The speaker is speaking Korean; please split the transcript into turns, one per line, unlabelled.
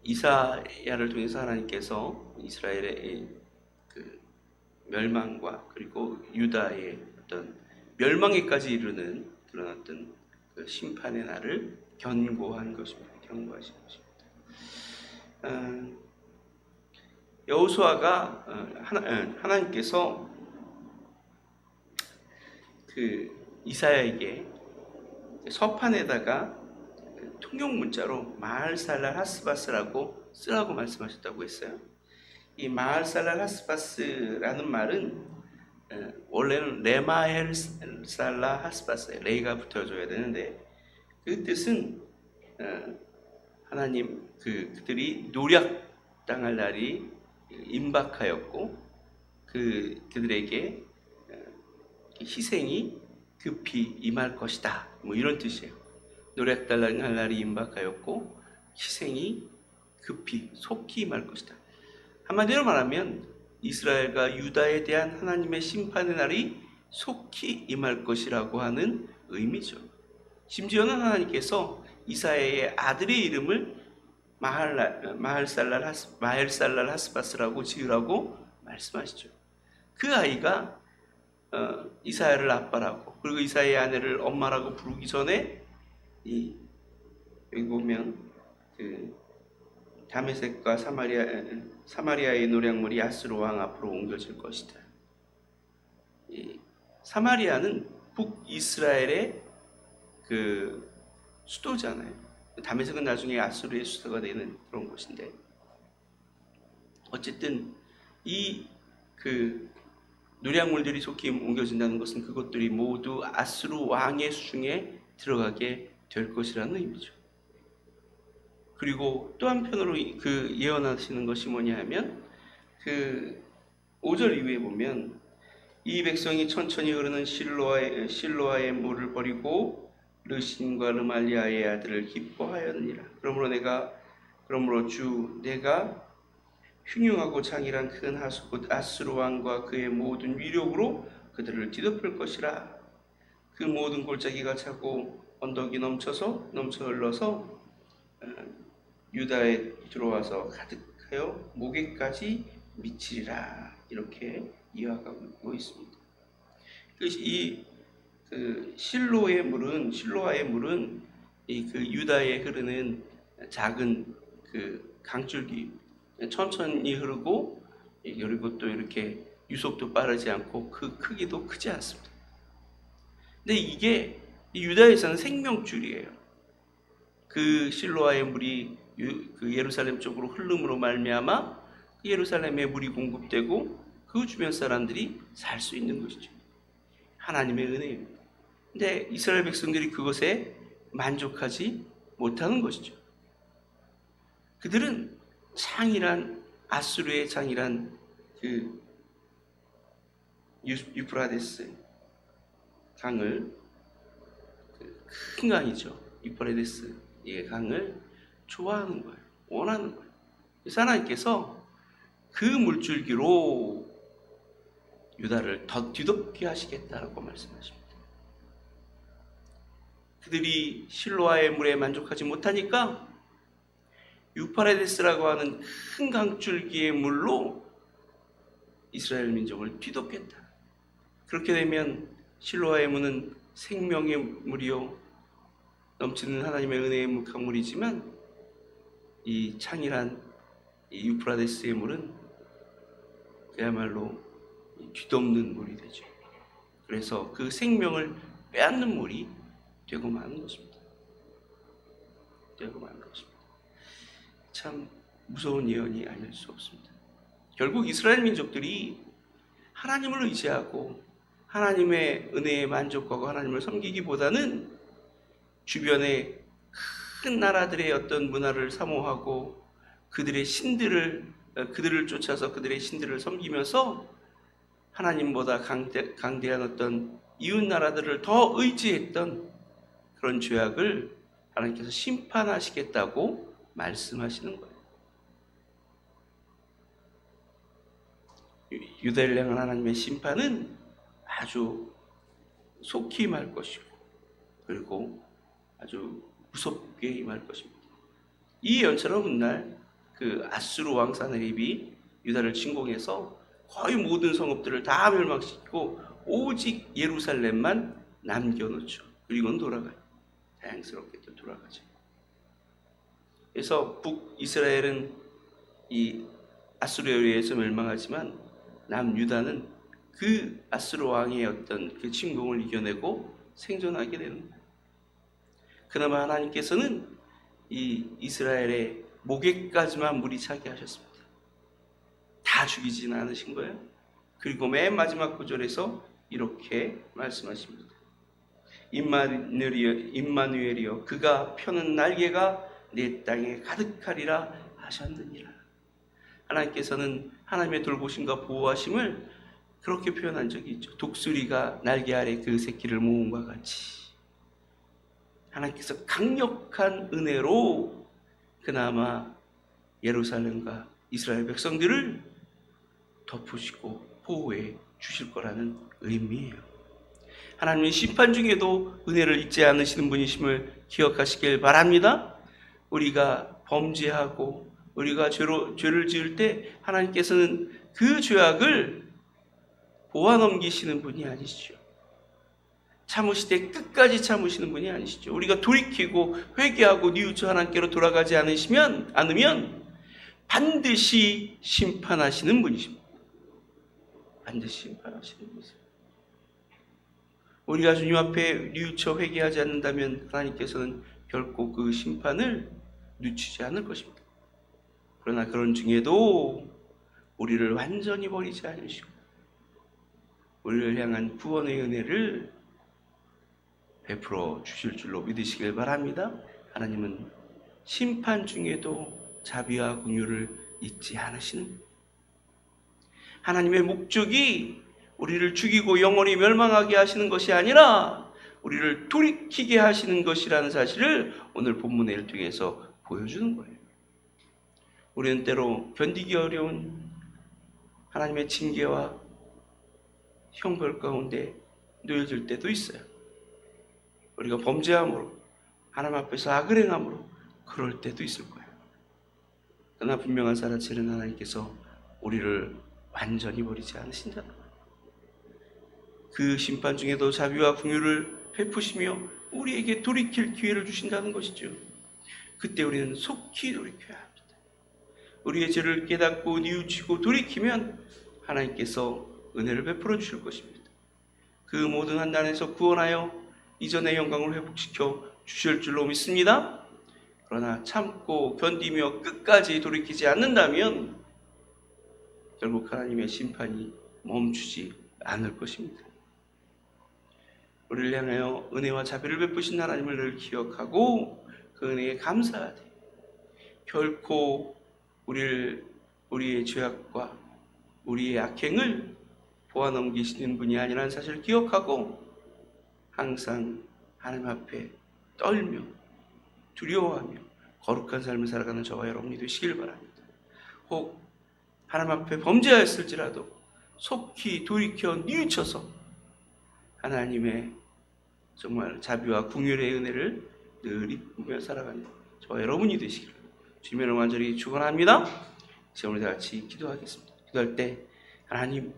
이사야를 통해서 하나님께서 이스라엘의 그 멸망과 그리고 유다의 어떤 멸망에까지 이르는 그런 어떤 그 심판의 날을 경고한 것입니다. 경고하신 것입니다. 여호수아가 하나님께서 그 이사야에게 서판에다가 통용 문자로 마할살랄 하스바스라고 쓰라고 말씀하셨다고 했어요. 이 마할살랄 하스바스라는 말은 원래는 레마헬살라 하스바스예요. 레이가 붙어줘야 되는데 그 뜻은 하나님 그들이 노략당할 날이 임박하였고 그들에게 희생이 급히 임할 것이다. 뭐 이런 뜻이에요. 노략당할 날이 임박하였고 희생이 급히 속히 임할 것이다. 한마디로 말하면 이스라엘과 유다에 대한 하나님의 심판의 날이 속히 임할 것이라고 하는 의미죠. 심지어는 하나님께서 이사야의 아들의 이름을 마헬살랄 하스바스라고 지으라고 말씀하시죠. 그 아이가 이사야를 아빠라고 그리고 이사야의 아내를 엄마라고 부르기 전에 여기 보면 그 다메섹과 사마리아의 노략물이 아수르 왕 앞으로 옮겨질 것이다. 사마리아는 북이스라엘의 그 수도잖아요. 다메섹은 나중에 아수르의 수도가 되는 그런 곳인데 어쨌든 그 노략물들이 속히 옮겨진다는 것은 그것들이 모두 아수르 왕의 수중에 들어가게 될 것이라는 의미죠. 그리고 또 한편으로 그 예언하시는 것이 뭐냐 하면 그 5절 이후에 보면 이 백성이 천천히 흐르는 실로아의 물을 버리고 르신과 르말리아의 아들을 기뻐하였느니라. 그러므로 주 내가 흉흉하고 장일한 큰 하수 곧 아수르 왕과 그의 모든 위력으로 그들을 뒤덮을 것이라. 그 모든 골짜기가 차고 언덕이 넘쳐 흘러서 유다에 들어와서 가득하여 목에까지 미치리라. 이렇게 이어가고 있습니다. 그 실로아의 물은 그 유다에 흐르는 작은 그 강줄기 천천히 흐르고 그리고 또 이렇게 유속도 빠르지 않고 그 크기도 크지 않습니다. 근데 이게 유다에서는 생명줄이에요. 그 실로아의 물이 그 예루살렘 쪽으로 흐름으로 말미암아 예루살렘에 물이 공급되고 그 주변 사람들이 살 수 있는 것이죠. 하나님의 은혜입니다. 근데 이스라엘 백성들이 그것에 만족하지 못하는 것이죠. 그들은 아수르의 장이란 그 유프라데스 강을 큰 강이죠. 유프라데스의 강을 좋아하는 거예요. 원하는 거예요. 그래서 하나님께서 그 물줄기로 유다를 더 뒤덮게 하시겠다라고 말씀하십니다. 그들이 실로아의 물에 만족하지 못하니까 유프라데스라고 하는 큰 강줄기의 물로 이스라엘 민족을 뒤덮겠다. 그렇게 되면 실로아의 물은 생명의 물이요 넘치는 하나님의 은혜의 강물이지만 이 창이란 이 유프라데스의 물은 그야말로 뒤덮는 물이 되죠. 그래서 그 생명을 빼앗는 물이 되고 마는 것입니다. 참 무서운 예언이 아닐 수 없습니다. 결국 이스라엘 민족들이 하나님을 의지하고 하나님의 은혜에 만족하고 하나님을 섬기기보다는 주변의 큰 나라들의 어떤 문화를 사모하고 그들을 쫓아서 그들의 신들을 섬기면서 하나님보다 강대한 어떤 이웃 나라들을 더 의지했던 그런 죄악을 하나님께서 심판하시겠다고 말씀하시는 거예요. 유다를 향한 하나님의 심판은 아주 속히 임할 것이고 그리고 아주 무섭게 임할 것입니다. 이 예언처럼 훗날 그 아수르 왕 사네립이 유다를 침공해서 거의 모든 성읍들을 다 멸망시키고 오직 예루살렘만 남겨놓죠. 그리고는 돌아가요. 다양스럽게 또 돌아가죠. 그래서 북이스라엘은 이 아수르에 의해서 멸망하지만 남유다는 그 아수르 왕의 어떤 그 침공을 이겨내고 생존하게 되는 거예요. 그나마 하나님께서는 이 이스라엘의 목에까지만 물이 차게 하셨습니다. 다 죽이지는 않으신 거예요. 그리고 맨 마지막 구절에서 이렇게 말씀하십니다. 임마누엘이여 그가 펴는 날개가 내 땅에 가득하리라 하셨느니라. 하나님께서는 하나님의 돌보심과 보호하심을 그렇게 표현한 적이 있죠. 독수리가 날개 아래 그 새끼를 모음과 같이 하나님께서 강력한 은혜로 그나마 예루살렘과 이스라엘 백성들을 덮으시고 보호해 주실 거라는 의미예요. 하나님의 심판 중에도 은혜를 잊지 않으시는 분이심을 기억하시길 바랍니다. 우리가 범죄하고 우리가 죄를 지을 때 하나님께서는 그 죄악을 보아 넘기시는 분이 아니시죠. 참으시되 끝까지 참으시는 분이 아니시죠. 우리가 돌이키고 회개하고 뉘우쳐 하나님께로 돌아가지 않으면 반드시 심판하시는 분이십니다. 반드시 심판하시는 분이세요. 우리가 주님 앞에 뉘우쳐 회개하지 않는다면 하나님께서는 결코 그 심판을 늦추지 않을 것입니다. 그러나 그런 중에도 우리를 완전히 버리지 않으시고 우리를 향한 구원의 은혜를 베풀어 주실 줄로 믿으시길 바랍니다. 하나님은 심판 중에도 자비와 긍휼을 잊지 않으시는 하나님의 목적이 우리를 죽이고 영원히 멸망하게 하시는 것이 아니라 우리를 돌이키게 하시는 것이라는 사실을 오늘 본문을 통해서 보여주는 거예요. 우리는 때로 견디기 어려운 하나님의 징계와 형벌 가운데 놓여질 때도 있어요. 우리가 범죄함으로 하나님 앞에서 악을 행함으로 그럴 때도 있을 거예요. 그러나 분명한 사실은 하나님께서 우리를 완전히 버리지 않으신다는 거예요. 그 심판 중에도 자비와 긍휼을 베푸시며 우리에게 돌이킬 기회를 주신다는 것이죠. 그때 우리는 속히 돌이켜야 합니다. 우리의 죄를 깨닫고 뉘우치고 돌이키면 하나님께서 은혜를 베풀어 주실 것입니다. 그 모든 환난에서 구원하여 이전의 영광을 회복시켜 주실 줄로 믿습니다. 그러나 참고 견디며 끝까지 돌이키지 않는다면 결국 하나님의 심판이 멈추지 않을 것입니다. 우리를 향하여 은혜와 자비를 베푸신 하나님을 늘 기억하고 그 은혜에 감사하되 결코 우리의 죄악과 우리의 악행을 보아 넘기시는 분이 아니라는 사실을 기억하고 항상 하나님 앞에 떨며 두려워하며 거룩한 삶을 살아가는 저와 여러분이 되시길 바랍니다. 혹 하나님 앞에 범죄하였을지라도 속히 돌이켜 뉘우쳐서 하나님의 정말 자비와 긍휼의 은혜를 늘 입으며 살아가는 저와 여러분이 되시길 주님의 이름으로 간절히 축원합니다. 지금 우리 다 같이 기도하겠습니다. 기도할 때 하나님